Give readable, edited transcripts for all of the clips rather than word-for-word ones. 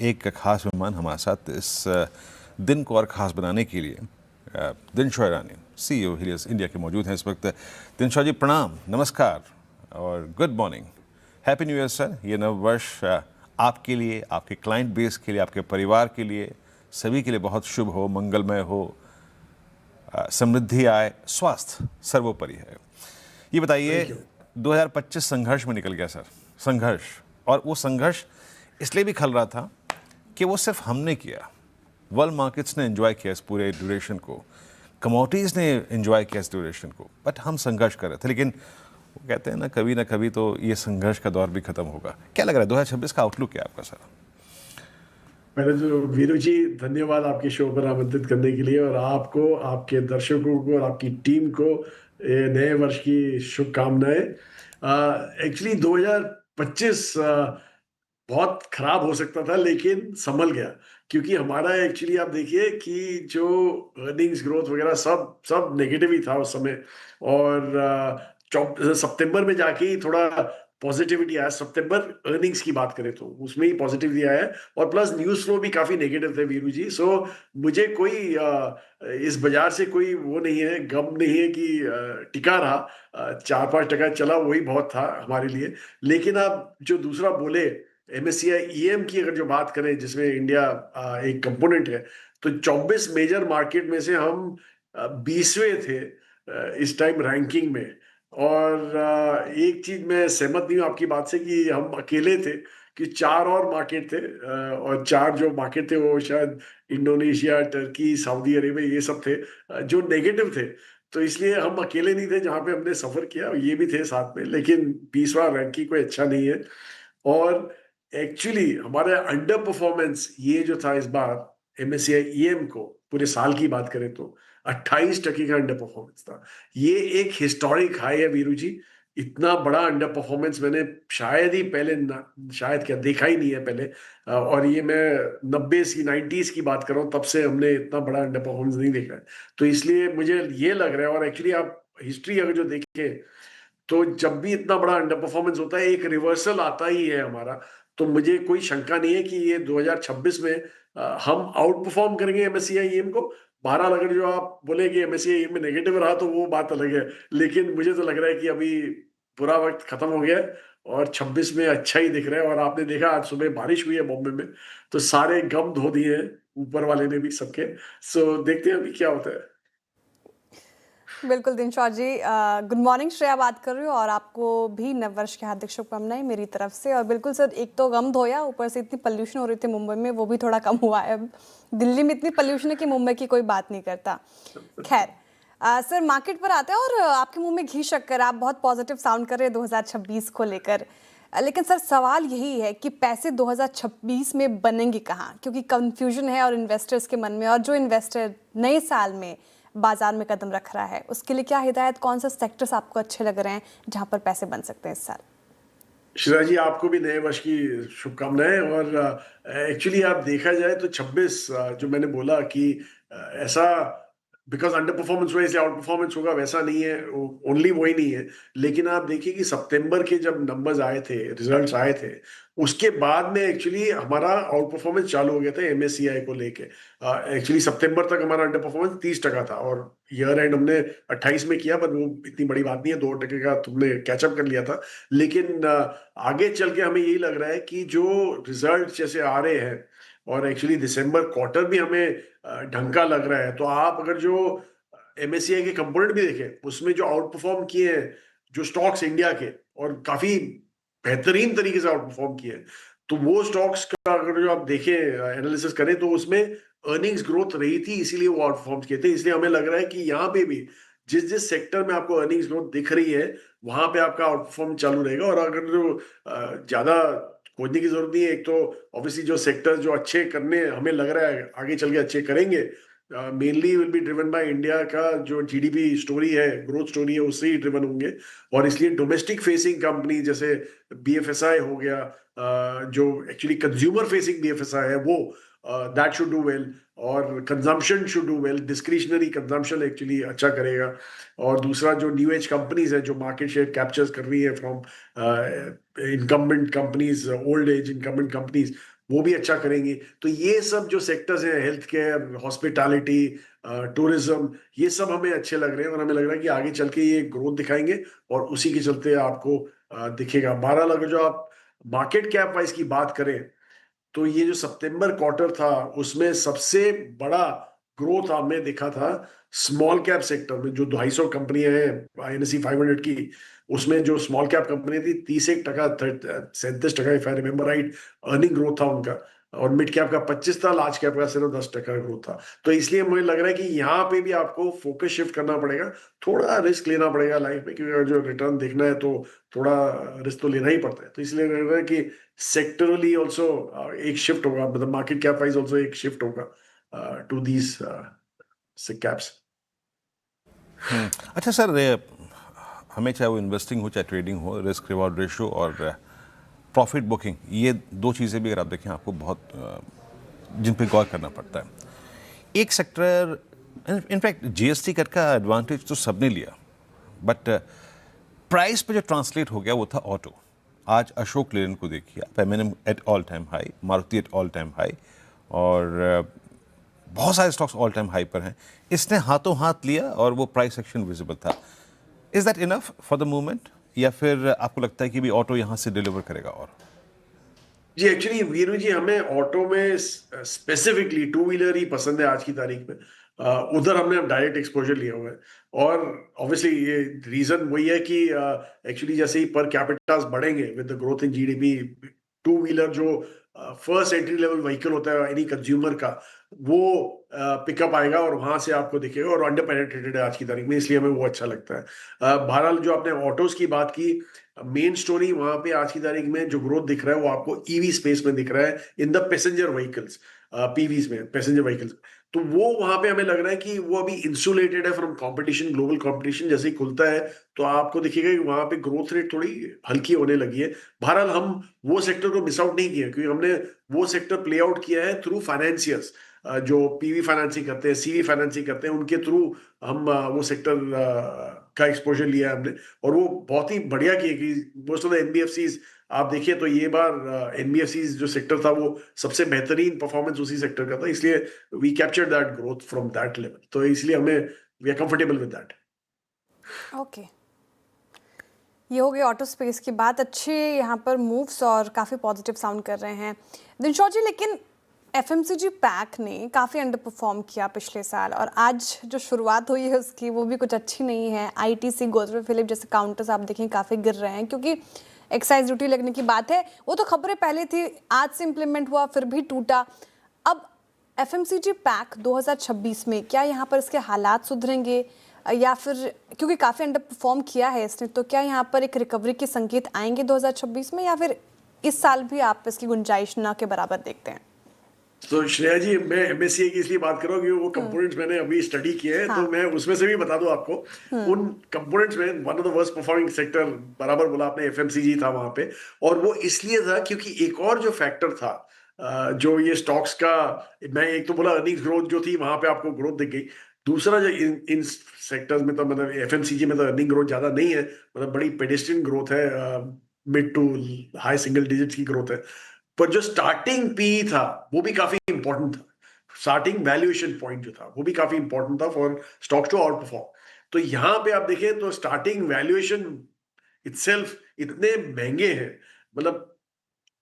एक खास मेहमान हमारे साथ इस दिन को और ख़ास बनाने के लिए दिनशॉ ईरानी CEO हीलियस इंडिया के मौजूद हैं इस वक्त। दिनशॉ जी प्रणाम, नमस्कार और good morning, happy new year sir. ये नव वर्ष आपके लिए, आपके क्लाइंट बेस के लिए, आपके परिवार के लिए, सभी के लिए बहुत शुभ हो, मंगलमय हो, समृद्धि आए, स्वास्थ्य सर्वोपरि है। ये बताइए 2025 संघर्ष में निकल गया सर, संघर्ष, और वो संघर्ष इसलिए भी खल रहा था कि वो सिर्फ हमने किया, वर्ल्ड मार्केट्स ने एंजॉय किया इस पूरे ड्यूरेशन को, कमोडिटीज़ ने एंजॉय किया इस ड्यूरेशन को, बट हम संघर्ष कर रहे थे। लेकिन वो कहते हैं ना कभी तो ये संघर्ष का दौर भी खत्म होगा। क्या लग रहा है 2026 का आउटलुक क्या है आपका सर? पहले तो वीरू जी धन्यवाद आपके शो पर आमंत्रित करने के लिए, और आपको, आपके दर्शकों को और आपकी टीम को नए वर्ष की शुभकामनाएं। एक्चुअली 2025 बहुत खराब हो सकता था लेकिन संभल गया, क्योंकि हमारा एक्चुअली आप देखिए कि जो अर्निंग्स ग्रोथ वगैरह सब सब नेगेटिव ही था उस समय, और सितंबर में जाके ही थोड़ा पॉजिटिविटी आया। सितंबर अर्निंग्स की बात करें तो उसमें ही पॉजिटिविटी आया, और प्लस न्यूज फ्लो भी काफी नेगेटिव थे वीरू जी। सो मुझे कोई इस बाजार से कोई वो नहीं है, गम नहीं है कि टिका रहा, 4-5% चला, वही बहुत था हमारे लिए। लेकिन आप जो दूसरा बोले MSCI EM की अगर जो बात करें, जिसमें इंडिया एक कंपोनेंट है, तो 24 मेजर मार्केट में से हम 20वें थे इस टाइम रैंकिंग में। और एक चीज मैं सहमत नहीं हूँ आपकी बात से कि हम अकेले थे, कि 4 और मार्केट थे, और 4 जो मार्केट थे वो शायद इंडोनेशिया, टर्की, सऊदी अरेबिया, ये सब थे जो नेगेटिव थे। तो इसलिए हम अकेले नहीं थे जहां पे हमने सफर किया, ये भी थे साथ में, लेकिन 20वां रैंकिंग कोई अच्छा नहीं है। और एक्चुअली हमारा अंडर परफॉर्मेंस ये जो था इस बार MSCI EM को, पूरे साल की बात करें तो 28% का अंडर परफॉर्मेंस था। ये एक हिस्टोरिक हाई है वीरू जी। इतना बड़ा अंडर परफॉर्मेंस मैंने शायद ही पहले शायद क्या देखा ही नहीं है पहले। और ये मैं 90s की 90s की बात कर रहा हूँ, तब से हमने इतना बड़ा अंडर परफॉर्मेंस नहीं देखा है। तो इसलिए मुझे ये लग रहा है, और एक्चुअली आप हिस्ट्री अगर जो देखें तो जब भी इतना बड़ा अंडर परफॉर्मेंस होता है एक रिवर्सल आता ही है हमारा। तो मुझे कोई शंका नहीं है कि ये 2026 में हम आउट परफॉर्म करेंगे MSCI EM को। बहरहाल अगर जो आप बोले कि MSCI EM में नेगेटिव रहा तो वो बात अलग है, लेकिन मुझे तो लग रहा है कि अभी बुरा वक्त खत्म हो गया है और 26 में अच्छा ही दिख रहा है। और आपने देखा आज सुबह बारिश हुई है बॉम्बे में, तो सारे गम धो दिए हैं ऊपर वाले ने भी सबके। सो देखते हैं अभी क्या होता है। बिल्कुल दिनशॉ जी, गुड मॉर्निंग, श्रेया बात कर रही हूँ, और आपको भी नववर्ष की हार्दिक शुभकामनाएं मेरी तरफ से। और बिल्कुल सर, एक तो गम धोया, ऊपर से इतनी पोल्यूशन हो रही थी मुंबई में, वो भी थोड़ा कम हुआ है। अब दिल्ली में इतनी पोल्यूशन है कि मुंबई की कोई बात नहीं करता। खैर सर, मार्केट पर आते हैं, और आपके मुंह में घी शक्कर, आप बहुत पॉजिटिव साउंड कर रहे हैं 2026 को लेकर। लेकिन सर सवाल यही है कि पैसे 2026 में बनेंगे कहाँ, क्योंकि कंफ्यूजन है और इन्वेस्टर्स के मन में, और जो इन्वेस्टर नए साल में बाजार में कदम रख रहा है उसके लिए क्या हिदायत, कौन सा सेक्टर्स आपको अच्छे लग रहे हैं जहां पर पैसे बन सकते हैं इस साल? श्रेया जी, आपको भी नए वर्ष की शुभकामनाएं। और एक्चुअली आप देखा जाए तो 26 जो मैंने बोला कि ऐसा बिकॉज अंडर परफॉर्मेंस हुआ इसलिए आउट परफॉर्मेंस होगा, वैसा नहीं है, ओनली वही नहीं है। लेकिन आप देखिए कि सितंबर के जब नंबर्स आए थे, रिजल्ट्स आए थे, उसके बाद में एक्चुअली हमारा आउट परफॉर्मेंस चालू हो गया था MSCI को लेके। एक्चुअली सितंबर तक हमारा अंडर परफॉर्मेंस 30% था, और ईयर एंड हमने 28 में किया, पर वो इतनी बड़ी बात नहीं है, 2% का तुमने कैचअप कर लिया था। लेकिन आगे चल के हमें यही लग रहा है कि जो रिजल्ट जैसे आ रहे हैं, और एक्चुअली दिसंबर क्वार्टर भी हमें ढंग का लग रहा है। तो आप अगर जो MSCI के कंपोनेंट भी देखें, उसमें जो आउट परफॉर्म किए हैं जो स्टॉक्स इंडिया के, और काफी बेहतरीन तरीके से आउट परफॉर्म किए हैं, तो वो स्टॉक्स का अगर जो आप देखें, एनालिसिस करें, तो उसमें अर्निंग्स ग्रोथ रही थी, इसीलिए वो आउट परफॉर्म किए थे। इसलिए हमें लग रहा है कि यहाँ पे भी जिस जिस सेक्टर में आपको अर्निंग्स ग्रोथ दिख रही है, वहां पे आपका आउट परफॉर्म चालू रहेगा। और अगर जो ज्यादा खोजने की जरूरत नहीं है, एक तो ऑब्वियसली जो सेक्टर जो अच्छे करने हमें लग रहा है आगे चल के अच्छे करेंगे, mainly will be driven by India का जो GDP स्टोरी है, ग्रोथ स्टोरी है, उससे ही ड्रिवन होंगे। और इसलिए डोमेस्टिक फेसिंग कंपनी जैसे BFSI हो गया, जो एक्चुअली कंज्यूमर फेसिंग BFSI है, वो दैट शुड डू वेल। और consumption should do well, discretionary consumption actually अच्छा करेगा। और दूसरा जो न्यू एज कंपनीज है जो मार्केट शेयर कैप्चर्स कर रही है from incumbent companies, old age incumbent companies, वो भी अच्छा करेंगी। तो ये सब जो सेक्टर्स हैं, हेल्थ केयर, हॉस्पिटैलिटी, टूरिज्म, ये सब हमें अच्छे लग रहे हैं और हमें लग रहा है कि आगे चल के ये ग्रोथ दिखाएंगे और उसी के चलते आपको दिखेगा। बहरहाल अगर जो आप मार्केट कैप वाइज की बात करें तो ये जो सितंबर क्वार्टर था उसमें सबसे बड़ा ग्रोथ हमने देखा था स्मॉल कैप सेक्टर में। जो 250 कंपनियां हैं INSE 500 की, उसमें जो स्मॉल कैप कंपनी थी 31%, 37%, if I remember right, earning growth था उनका। और मिड कैप का 25 था, लार्ज कैप का सिर्फ 10% ग्रोथ था। तो इसलिए मुझे लग रहा है कि यहाँ पे भी आपको फोकस शिफ्ट करना पड़ेगा, थोड़ा रिस्क लेना पड़ेगा लाइफ में, क्योंकि अगर जो रिटर्न देखना है तो थोड़ा रिस्क तो लेना ही पड़ता है। तो इसलिए लग रहा है कि सेक्टरली ऑल्सो एक शिफ्ट होगा, मतलब मार्केट कैप वाइज ऑल्सो एक शिफ्ट होगा टू दीज कैप्स। अच्छा सर, हमें चाहे वो इन्वेस्टिंग हो चाहे ट्रेडिंग हो, रिस्क रिवॉर्ड रेशो और प्रॉफिट बुकिंग, ये दो चीज़ें भी अगर आप देखें आपको बहुत जिन पे गौर करना पड़ता है। एक सेक्टर, इनफैक्ट GST कट का एडवांटेज तो सबने लिया, बट प्राइस पे जो ट्रांसलेट हो गया वो था ऑटो। आज अशोक लेलैंड को देखिए आप, M&M at all time high, Maruti at all time high, और बहुत सारे स्टॉक्स ऑल टाइम हाई पर हैं। इसने हाथों हाथ लिया और वो प्राइस एक्शन विजिबल था। Is that enough for the movement, या फिर आपको लगता है कि भी ऑटो यहाँ से डिलीवर करेगा? और जी एक्चुअली वीरू जी, हमें ऑटो में स्पेसिफिकली टू व्हीलर ही पसंद है आज की तारीख में। उधर हमने डायरेक्ट एक्सपोजर लिया हुआ है और ऑब्वियसली ये रीजन वही है कि एक्चुअली जैसे ही पर कैपिटास बढ़ेंगे with the growth in GDP, two wheeler जो फर्स्ट एंट्री लेवल व्हीकल होता है एनी कंज्यूमर का, वो पिकअप आएगा और वहां से आपको दिखेगा, और अंडर पेनिट्रेटेड है आज की तारीख में, इसलिए हमें वो अच्छा लगता है। बहरहाल जो आपने ऑटोज की बात की, मेन स्टोरी वहां पे आज की तारीख में जो ग्रोथ दिख रहा है वो आपको ईवी स्पेस में दिख रहा है, in the passenger vehicles, PVs में, पैसेंजर व्हीकल्स। तो वो वहां पे हमें लग रहा है कि वो अभी इंसुलेटेड है फ्रॉम कंपटीशन, ग्लोबल कंपटीशन। जैसे ही खुलता है तो आपको दिखेगा कि वहां पे ग्रोथ रेट थोड़ी हल्की होने लगी है। बहरहाल हम वो सेक्टर को मिस आउट नहीं किया, क्योंकि हमने वो सेक्टर प्ले आउट किया है थ्रू फाइनेंसियर्स, जो PV फाइनेंसिंग करते हैं, CV फाइनेंसिंग करते हैं, उनके थ्रू हम वो सेक्टर का एक्सपोजर लिया है हमने, और वो बहुत ही बढ़िया किए। कि मोस्ट ऑफ द NBFCs आप देखिए तो ये बार NBFCs जो सेक्टर था वो सबसे बेहतरीन परफॉर्मेंस उसी सेक्टर का था, इसलिए we capture that growth from that level. तो इसलिए हमें we are comfortable with that. Okay, ये हो गई ऑटो स्पेस की बात। अच्छे यहाँ पर मूव्स और काफ़ी पॉजिटिव साउंड कर रहे हैं दिनशॉ जी, लेकिन FMCG पैक ने काफ़ी अंडर परफॉर्म किया पिछले साल, और आज जो शुरुआत हुई है उसकी वो भी कुछ अच्छी नहीं है। ITC, गोदरेज फिलिप जैसे काउंटर्स आप देखें काफ़ी गिर रहे हैं, क्योंकि एक्साइज ड्यूटी लगने की बात है, वो तो खबरें पहले थी, आज से इम्प्लीमेंट हुआ फिर भी टूटा। अब FMCG पैक 2026 में क्या यहाँ पर इसके हालात सुधरेंगे, या फिर क्योंकि काफ़ी अंडर परफॉर्म किया है इसने, तो क्या यहाँ पर एक रिकवरी के संकेत आएंगे 2026 में, या फिर इस साल भी आप इसकी गुंजाइश ना के बराबर देखते हैं? तो श्रेया जी, मैं MSCI की इसलिए बात कर रहा हूँ क्योंकि वो कंपोनेंट्स मैंने अभी स्टडी किए हैं, तो मैं उसमें से भी बता दूं आपको। उन कंपोनेंट्स में one of the worst performing sector, बराबर बोला आपने, FMCG था वहां पे। और वो इसलिए था क्योंकि एक और जो फैक्टर था, जो ये स्टॉक्स का, मैं एक तो बोला अर्निंग्स ग्रोथ जो थी वहां पे आपको ग्रोथ दिख गई। दूसरा जो इन सेक्टर्स में तो मतलब FMCG में तो अर्निंग ग्रोथ ज्यादा नहीं है, मतलब बड़ी पेडेस्ट्रियन ग्रोथ है, mid to high single digit की ग्रोथ है। पर जो स्टार्टिंग पी था वो भी काफी इंपॉर्टेंट था, स्टार्टिंग वैल्यूएशन पॉइंट जो था वो भी काफी इंपॉर्टेंट था for stocks to outperform. तो यहां पे आप देखें तो स्टार्टिंग वैल्यूएशन इटसेल्फ इतने महंगे हैं, मतलब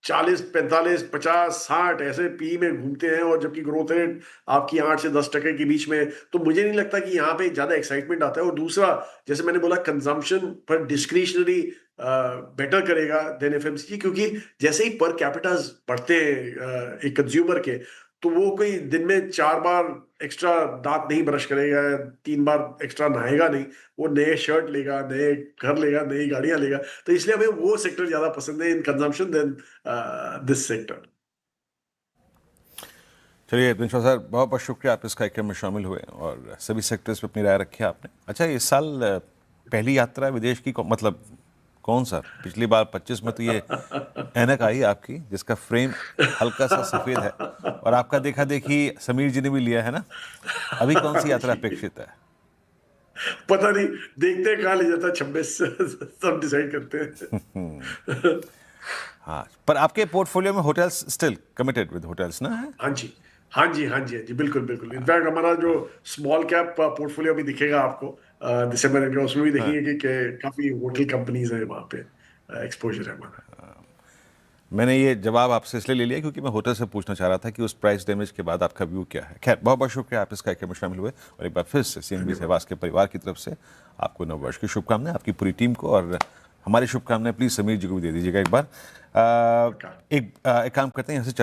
40, 45, 50, 60 ऐसे पी में घूमते हैं, और जबकि ग्रोथ रेट आपकी 8 से 10% के बीच में। तो मुझे नहीं लगता कि यहाँ पे ज्यादा एक्साइटमेंट आता है। और दूसरा, जैसे मैंने बोला, कंजम्पशन पर डिस्क्रिशनरी बेटर करेगा देन FMCG, क्योंकि जैसे ही पर कैपिटास बढ़ते हैं एक कंज्यूमर के, तो वो कोई दिन में 4 बार एक्स्ट्रा दांत नहीं ब्रश करेगा, 3 बार एक्स्ट्रा नहाएगा नहीं, वो नए शर्ट लेगा, नए घर लेगा, नई गाड़ियां लेगा। तो इसलिए हमें वो सेक्टर ज्यादा पसंद है in consumption than this sector. चलिए दिनशॉ सर, बहुत बहुत शुक्रिया, आप इस कार्यक्रम में शामिल हुए और सभी सेक्टर्स पे अपनी राय रखी आपने। अच्छा, इस साल पहली यात्रा विदेश की मतलब कौन सा? पिछली बार 25 में तो ये ऐनक आई आपकी, जिसका फ्रेम हल्का सा सफेद है, और आपका देखा देखी समीर जी ने भी लिया है ना। अभी कौन सी यात्रा अपेक्षित है? पता नहीं, देखते हैं कहाँ ले जाता है 26 सब डिसाइड करते हैं। हाँ, पर आपके पोर्टफोलियो में hotels still committed with hotels ना है? हाँ जी, हाँ जी, हाँ जी, हाँ जी, बिल्कुल, बिल्कुल। इनफैक्ट हमारा जो स्मॉल कैप पोर्टफोलियो भी दिखेगा आपको दिसंबर का, उसमें भी हाँ। देखेंगे कि काफी होटल कंपनीज है वहाँ पे, एक्सपोजर है हमारा। मैंने ये जवाब आपसे इसलिए ले लिया क्योंकि मैं होटल से पूछना चाह रहा था कि उस प्राइस डैमेज के बाद आपका व्यू क्या है। खैर, बहुत बहुत शुक्रिया, आप इस कार्यक्रम में शामिल हुए और एक बार फिर से सीएनबी सहवाग के परिवार की तरफ से आपको नववर्ष की शुभकामनाएं, आपकी पूरी टीम को, और हमारी शुभकामनाएं प्लीज़ समीर जी को भी दे दीजिएगा एक बार। एक काम करते हैं यहाँ से